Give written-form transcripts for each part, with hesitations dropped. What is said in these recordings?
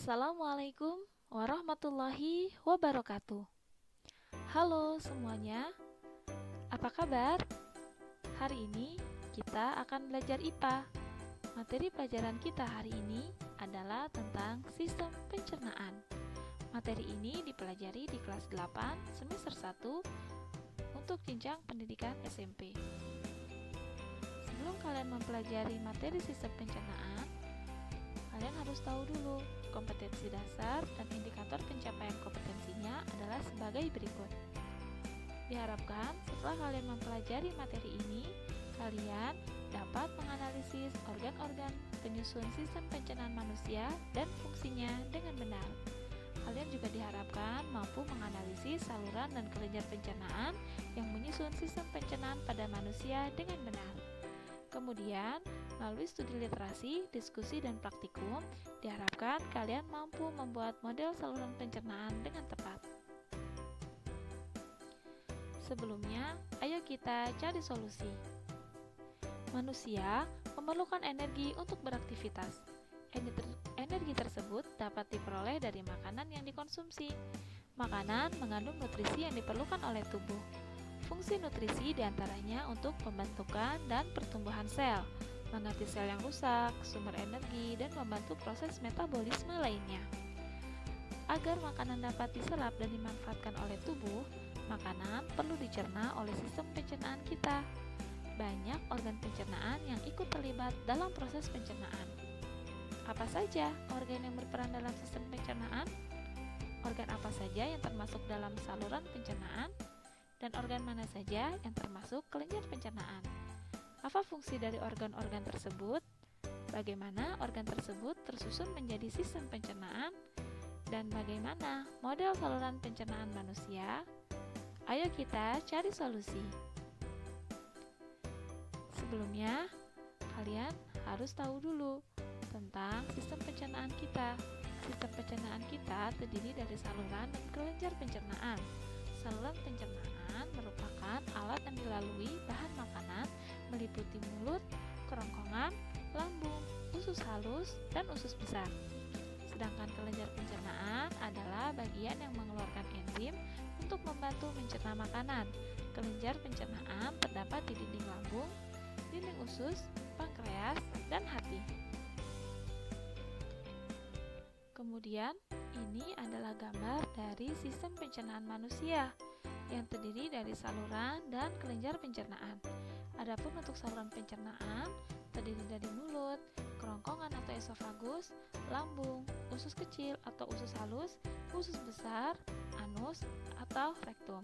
Assalamualaikum warahmatullahi wabarakatuh. Halo semuanya, apa kabar? Hari ini kita akan belajar IPA. Materi pelajaran kita hari ini adalah tentang sistem pencernaan. Materi ini dipelajari di kelas 8 semester 1 untuk jenjang pendidikan SMP. Sebelum kalian mempelajari materi sistem pencernaan, kalian harus tahu dulu kompetensi dasar dan indikator pencapaian kompetensinya adalah sebagai berikut. Diharapkan setelah kalian mempelajari materi ini, kalian dapat menganalisis organ-organ penyusun sistem pencernaan manusia dan fungsinya dengan benar. Kalian juga diharapkan mampu menganalisis saluran dan kelenjar pencernaan yang menyusun sistem pencernaan pada manusia dengan benar. Kemudian, melalui studi literasi, diskusi, dan praktikum, diharapkan kalian mampu membuat model saluran pencernaan dengan tepat. Sebelumnya, ayo kita cari solusi. Manusia memerlukan energi untuk beraktivitas. Energi tersebut dapat diperoleh dari makanan yang dikonsumsi. Makanan mengandung nutrisi yang diperlukan oleh tubuh. Fungsi nutrisi diantaranya untuk pembentukan dan pertumbuhan sel, mengganti sel yang rusak, sumber energi, dan membantu proses metabolisme lainnya. Agar makanan dapat diserap dan dimanfaatkan oleh tubuh, makanan perlu dicerna oleh sistem pencernaan kita. Banyak organ pencernaan yang ikut terlibat dalam proses pencernaan. Apa saja organ yang berperan dalam sistem pencernaan? Organ apa saja yang termasuk dalam saluran pencernaan? Dan organ mana saja yang termasuk kelenjar pencernaan? Apa fungsi dari organ-organ tersebut? Bagaimana organ tersebut tersusun menjadi sistem pencernaan? Dan bagaimana model saluran pencernaan manusia? Ayo kita cari solusi. Sebelumnya, kalian harus tahu dulu tentang sistem pencernaan kita. Sistem pencernaan kita terdiri dari saluran dan kelenjar pencernaan. Saluran pencernaan merupakan alat yang dilalui bahan makanan meliputi mulut, kerongkongan, lambung, usus halus, dan usus besar. Sedangkan kelenjar pencernaan adalah bagian yang mengeluarkan enzim untuk membantu mencerna makanan. Kelenjar pencernaan terdapat di dinding lambung, dinding usus, pankreas, dan hati. Kemudian, ini adalah gambar dari sistem pencernaan manusia yang terdiri dari saluran dan kelenjar pencernaan. Adapun untuk saluran pencernaan terdiri dari mulut, kerongkongan atau esofagus, lambung, usus kecil atau usus halus, usus besar, anus atau rektum.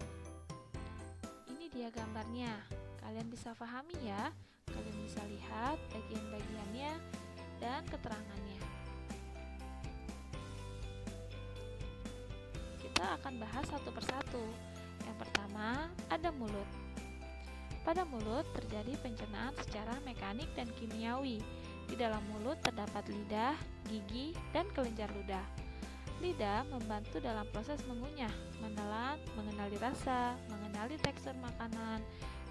Ini dia gambarnya. Kalian bisa pahami ya. Kalian bisa lihat bagian-bagiannya dan keterangannya. Kita akan bahas satu persatu. Yang pertama, ada mulut. Pada mulut terjadi pencernaan secara mekanik dan kimiawi. Di dalam mulut terdapat lidah, gigi, dan kelenjar ludah. Lidah membantu dalam proses mengunyah, menelan, mengenali rasa, mengenali tekstur makanan,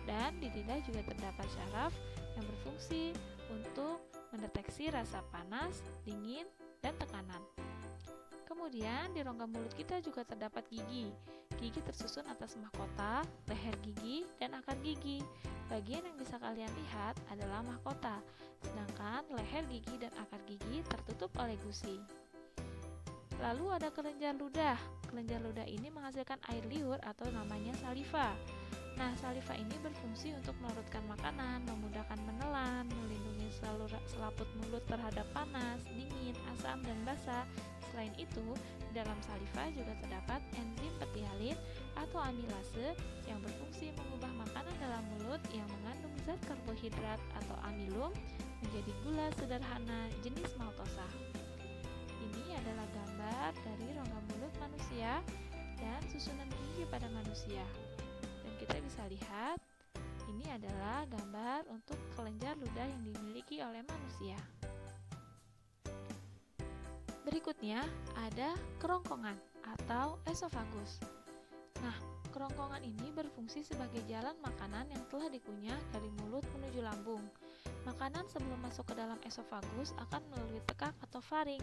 dan di lidah juga terdapat syaraf yang berfungsi untuk mendeteksi rasa panas, dingin, dan tekanan. Kemudian di rongga mulut kita juga terdapat gigi. Gigi tersusun atas mahkota, leher gigi, dan akar gigi. Bagian yang bisa kalian lihat adalah mahkota, sedangkan leher gigi dan akar gigi tertutup oleh gusi. Lalu ada kelenjar ludah. Kelenjar ludah ini menghasilkan air liur atau namanya saliva. Nah, saliva ini berfungsi untuk melarutkan makanan, memudahkan menelan, melindungi selaput mulut terhadap panas, dingin, asam, dan basah. Selain itu, di dalam saliva juga terdapat enzim petialin atau amilase yang berfungsi mengubah makanan dalam mulut yang mengandung zat karbohidrat atau amilum menjadi gula sederhana jenis maltosa. Ini adalah gambar dari rongga mulut manusia dan susunan gigi pada manusia. Dan kita bisa lihat, ini adalah gambar untuk kelenjar ludah yang dimiliki oleh manusia. Berikutnya ada kerongkongan atau esofagus. Nah, kerongkongan ini berfungsi sebagai jalan makanan yang telah dikunyah dari mulut menuju lambung. Makanan sebelum masuk ke dalam esofagus akan melalui tekak atau faring.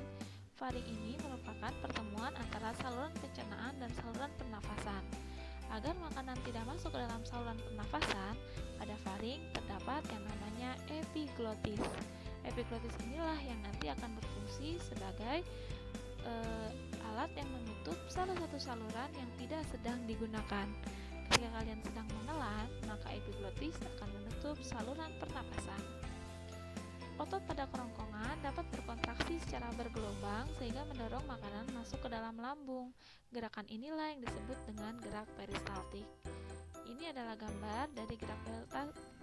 Faring ini merupakan pertemuan antara saluran pencernaan dan saluran pernafasan. Agar makanan tidak masuk ke dalam saluran pernafasan, pada faring terdapat yang namanya epiglotis. Epiglotis inilah yang nanti akan berfungsi sebagai alat yang menutup salah satu saluran yang tidak sedang digunakan. Ketika kalian sedang menelan, maka epiglotis akan menutup saluran pernapasan. Otot pada kerongkongan dapat berkontraksi secara bergelombang sehingga mendorong makanan masuk ke dalam lambung. Gerakan inilah yang disebut dengan gerak peristaltik. Ini adalah gambar dari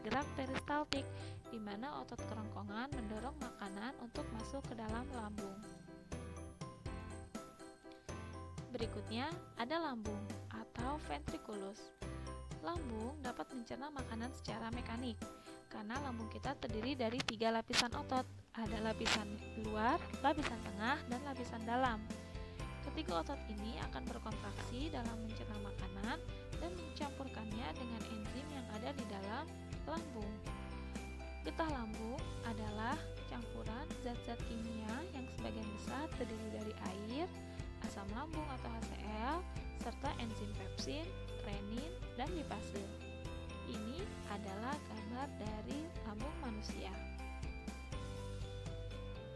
gerak peristaltik, di mana otot kerongkongan mendorong makanan untuk masuk ke dalam lambung. Berikutnya ada lambung atau ventriculus. Lambung dapat mencerna makanan secara mekanik, karena lambung kita terdiri dari 3 lapisan otot. Ada lapisan luar, lapisan tengah, dan lapisan dalam. Ketiga otot ini akan berkontraksi dalam mencerna makanan dan mencampurkannya dengan enzim yang ada di dalam lambung. Getah lambung adalah campuran zat-zat kimia yang sebagian besar terdiri dari air, asam lambung atau HCl, serta enzim pepsin, renin, dan lipase. Ini adalah gambar dari lambung manusia.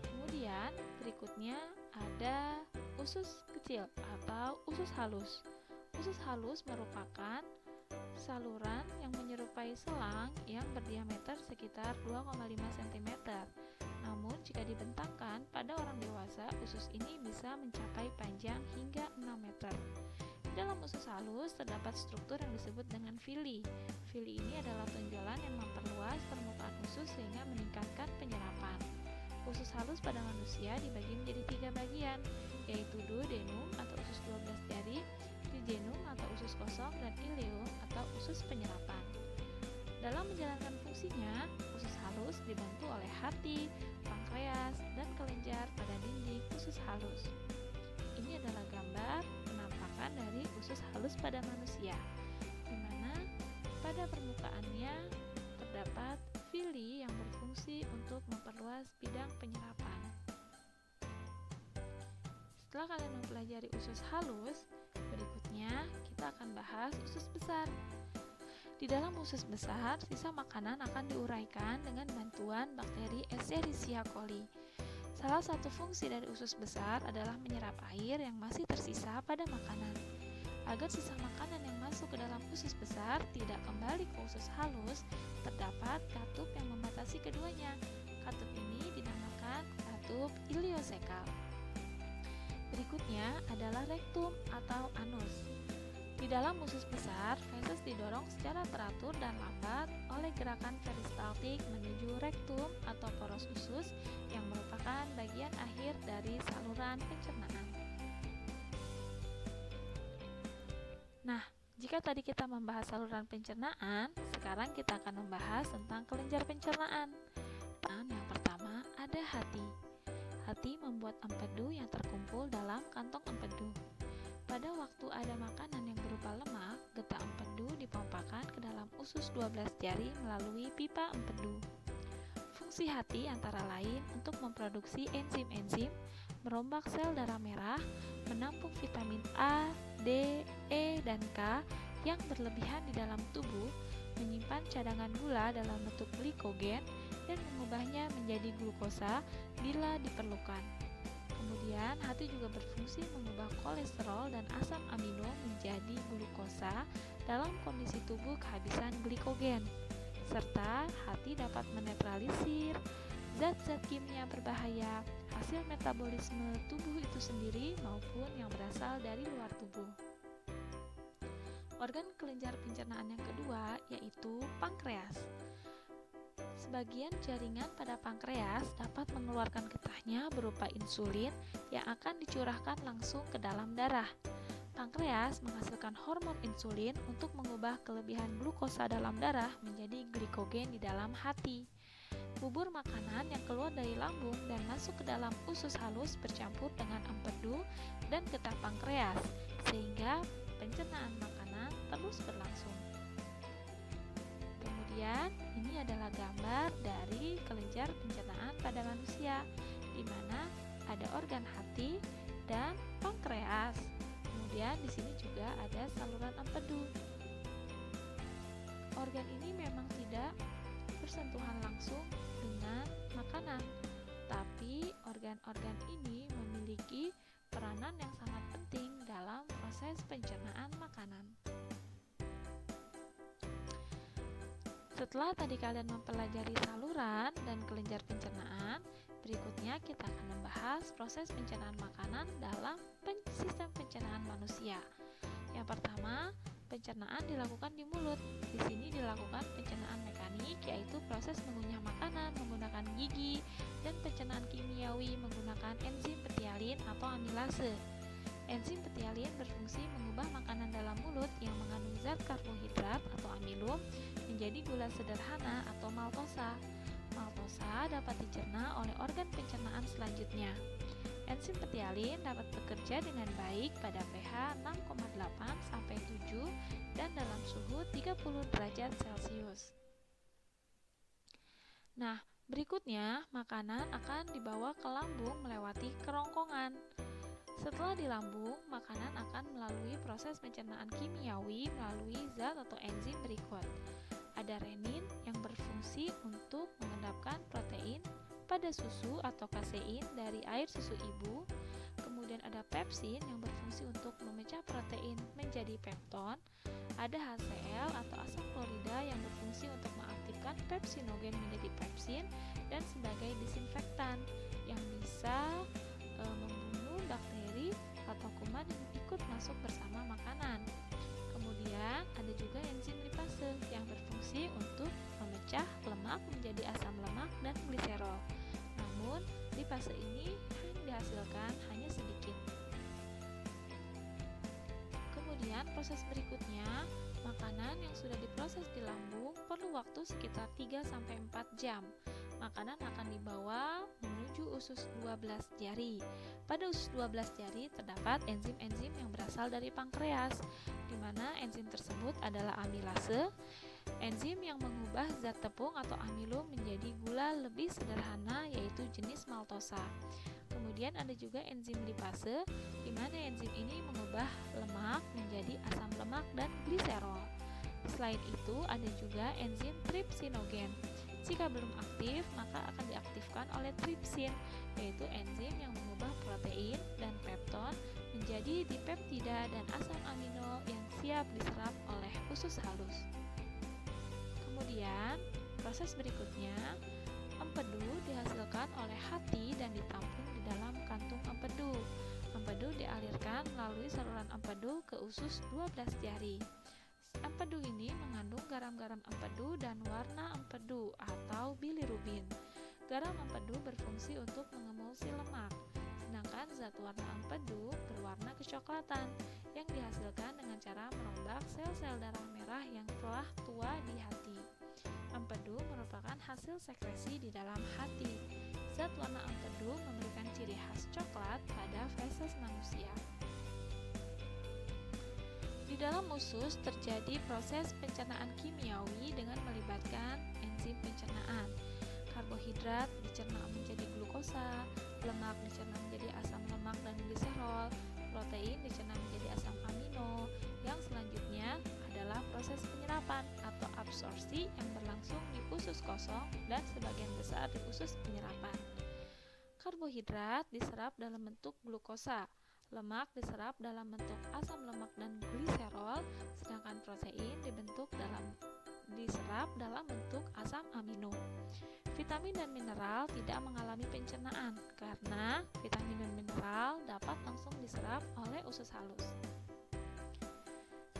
Kemudian berikutnya ada usus kecil atau usus halus. Usus halus merupakan saluran yang menyerupai selang yang berdiameter sekitar 2,5 cm. Namun jika dibentangkan pada orang dewasa, usus ini bisa mencapai panjang hingga 6 meter. Dalam usus halus terdapat struktur yang disebut dengan villi. Villi ini adalah tonjolan yang memperluas permukaan usus sehingga meningkatkan penyerapan. Usus halus pada manusia dibagi menjadi 3 bagian, yaitu duodenum atau usus 12 jari, jejunum atau usus kosong, dan ileum atau usus penyerapan. Dalam menjalankan fungsinya, usus halus dibantu oleh hati, pankreas, dan kelenjar pada dinding usus halus. Ini adalah gambar penampakan dari usus halus pada manusia, di mana pada permukaannya terdapat villi yang berfungsi untuk memperluas bidang penyerapan. Setelah kalian mempelajari usus halus, berikutnya kita akan bahas usus besar. Di dalam usus besar, sisa makanan akan diuraikan dengan bantuan bakteri Escherichia coli. Salah satu fungsi dari usus besar adalah menyerap air yang masih tersisa pada makanan. Agar sisa makanan yang masuk ke dalam usus besar tidak kembali ke usus halus, terdapat katup yang membatasi keduanya. Katup ini dinamakan katup iliosekal. Berikutnya adalah rektum atau anus. Di dalam usus besar, feses didorong secara teratur dan lambat oleh gerakan peristaltik menuju rektum atau poros usus yang merupakan bagian akhir dari saluran pencernaan. Nah, jika tadi kita membahas saluran pencernaan, sekarang kita akan membahas tentang kelenjar pencernaan. Yang pertama ada hati. Hati membuat empedu yang terkumpul dalam kantong empedu. Pada waktu ada makanan yang berupa lemak, getah empedu dipompakan ke dalam usus 12 jari melalui pipa empedu. Fungsi hati antara lain untuk memproduksi enzim-enzim, merombak sel darah merah, menampung vitamin A, D, E, dan K yang berlebihan di dalam tubuh, menyimpan cadangan gula dalam bentuk glikogen, dan mengubahnya menjadi glukosa bila diperlukan. Kemudian, hati juga berfungsi mengubah kolesterol dan asam amino menjadi glukosa dalam kondisi tubuh kehabisan glikogen. Serta, hati dapat menetralisir zat-zat kimia berbahaya hasil metabolisme tubuh itu sendiri maupun yang berasal dari luar tubuh. Organ kelenjar pencernaan yang kedua yaitu pankreas. Sebagian jaringan pada pankreas dapat mengeluarkan getahnya berupa insulin yang akan dicurahkan langsung ke dalam darah. Pankreas menghasilkan hormon insulin untuk mengubah kelebihan glukosa dalam darah menjadi glikogen di dalam hati. Bubur makanan yang keluar dari lambung dan masuk ke dalam usus halus bercampur dengan empedu dan getah pankreas, sehingga pencernaan makanan terus berlangsung. Kemudian, ini adalah gambar dari kelenjar pencernaan pada manusia, di mana ada organ hati dan pankreas. Kemudian di sini juga ada saluran empedu. Organ ini memang tidak bersentuhan langsung dengan makanan, tapi organ-organ ini memiliki peranan yang sangat penting dalam proses pencernaan makanan. Setelah tadi kalian mempelajari saluran dan kelenjar pencernaan, berikutnya kita akan membahas proses pencernaan makanan dalam sistem pencernaan manusia. Yang pertama, pencernaan dilakukan di mulut. Di sini dilakukan pencernaan mekanik, yaitu proses mengunyah makanan menggunakan gigi, dan pencernaan kimiawi menggunakan enzim petialin atau amilase. Enzim petialin berfungsi mengubah makanan dalam mulut yang mengandung zat karbohidrat atau amilum menjadi gula sederhana atau maltosa. Maltosa dapat dicerna oleh organ pencernaan selanjutnya. Enzim petialin dapat bekerja dengan baik pada pH 6,8 sampai 7 dan dalam suhu 30 derajat Celcius. Nah, berikutnya makanan akan dibawa ke lambung melewati kerongkongan. Setelah di lambung, makanan akan melalui proses pencernaan kimiawi melalui zat atau enzim berikut. Ada renin yang berfungsi untuk mengendapkan protein pada susu atau kasein dari air susu ibu. Kemudian ada pepsin yang berfungsi untuk memecah protein menjadi pepton. Ada HCl atau asam klorida yang berfungsi untuk mengaktifkan pepsinogen menjadi pepsin dan sebagai disinfektan yang bisa membunuh bakteri atau kuman yang ikut masuk bersama makanan. Kemudian ada juga enzim lipase yang berfungsi untuk memecah lemak menjadi asam lemak dan gliserol. Namun, lipase ini dihasilkan hanya sedikit. Kemudian proses berikutnya, makanan yang sudah diproses di lambung perlu waktu sekitar 3-4 jam. Makanan akan dibawa menuju usus 12 jari. Pada usus 12 jari terdapat enzim-enzim yang berasal dari pankreas, di mana enzim tersebut adalah amilase, enzim yang mengubah zat tepung atau amilum menjadi gula lebih sederhana yaitu jenis maltosa. Kemudian ada juga enzim lipase, di mana enzim ini mengubah lemak menjadi asam lemak dan gliserol. Selain itu, ada juga enzim trypsinogen. Jika belum aktif, maka akan diaktifkan oleh tripsin, yaitu enzim yang mengubah protein dan pepton menjadi dipeptida dan asam amino yang siap diserap oleh usus halus. Kemudian, proses berikutnya, empedu dihasilkan oleh hati dan ditampung di dalam kantung empedu. Empedu dialirkan melalui saluran empedu ke usus 12 jari. Empedu ini mengandung garam-garam empedu dan warna empedu atau bilirubin. Garam empedu berfungsi untuk mengemulsi lemak, sedangkan zat warna empedu berwarna kecoklatan yang dihasilkan dengan cara merombak sel-sel darah merah yang telah tua di hati. Empedu merupakan hasil sekresi di dalam hati. Zat warna empedu memberikan ciri khas coklat pada feses manusia. Di dalam usus terjadi proses pencernaan kimiawi dengan melibatkan enzim pencernaan. Karbohidrat dicerna menjadi glukosa, lemak dicerna menjadi asam lemak dan gliserol, protein dicerna menjadi asam amino. Yang selanjutnya adalah proses penyerapan atau absorpsi yang berlangsung di usus kosong dan sebagian besar di usus penyerapan. Karbohidrat diserap dalam bentuk glukosa, lemak diserap dalam bentuk asam lemak dan gliserol, sedangkan protein diserap dalam bentuk asam amino. Vitamin dan mineral tidak mengalami pencernaan karena vitamin dan mineral dapat langsung diserap oleh usus halus.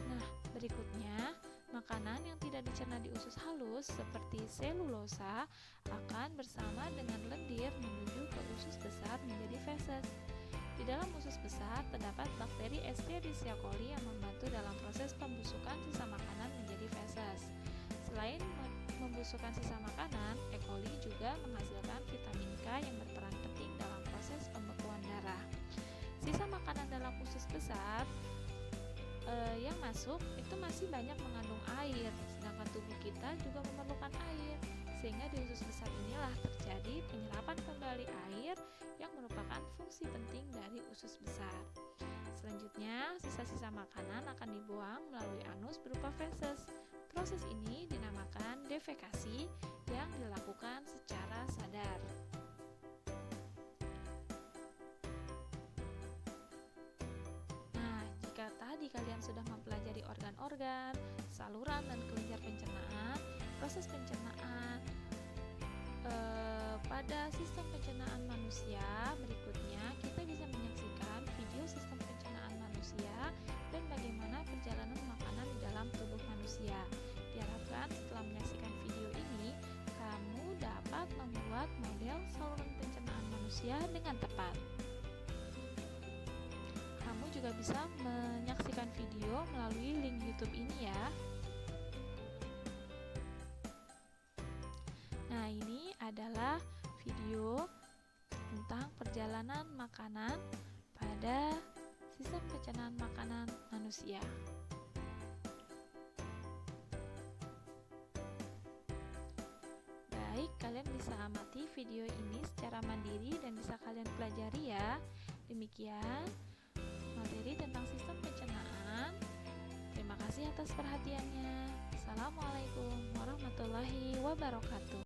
Nah, berikutnya, makanan yang tidak dicerna di usus halus seperti selulosa akan bersama dengan lendir menuju ke usus besar menjadi feses. Di dalam usus besar terdapat bakteri Escherichia coli yang membantu dalam proses pembusukan sisa makanan menjadi feses. Selain membusukkan sisa makanan, E. coli juga menghasilkan vitamin K yang berperan penting dalam proses pembekuan darah. Sisa makanan dalam usus besar yang masuk itu masih banyak mengandung air, sedangkan tubuh kita juga memerlukan air, sehingga di usus besar inilah terjadi penyerapan kembali air yang merupakan fungsi penting dari usus besar. Selanjutnya, sisa-sisa makanan akan dibuang melalui anus berupa feses. Proses ini dinamakan defekasi yang dilakukan secara sadar. Nah, jika tadi kalian sudah mempelajari organ-organ, saluran, dan kelenjar pencernaan, proses pencernaan pada sistem pencernaan manusia, berikutnya kita bisa menyaksikan video sistem pencernaan manusia dan bagaimana perjalanan makanan di dalam tubuh manusia. Diharapkan setelah menyaksikan video ini, kamu dapat membuat model saluran pencernaan manusia dengan tepat. Kamu juga bisa menyaksikan video melalui link YouTube ini ya. Nah, ini adalah video tentang perjalanan makanan pada sistem pencernaan makanan manusia. Baik, kalian bisa amati video ini secara mandiri dan bisa kalian pelajari ya. Demikian materi tentang sistem pencernaan. Terima kasih atas perhatiannya. Assalamualaikum warahmatullahi wabarakatuh.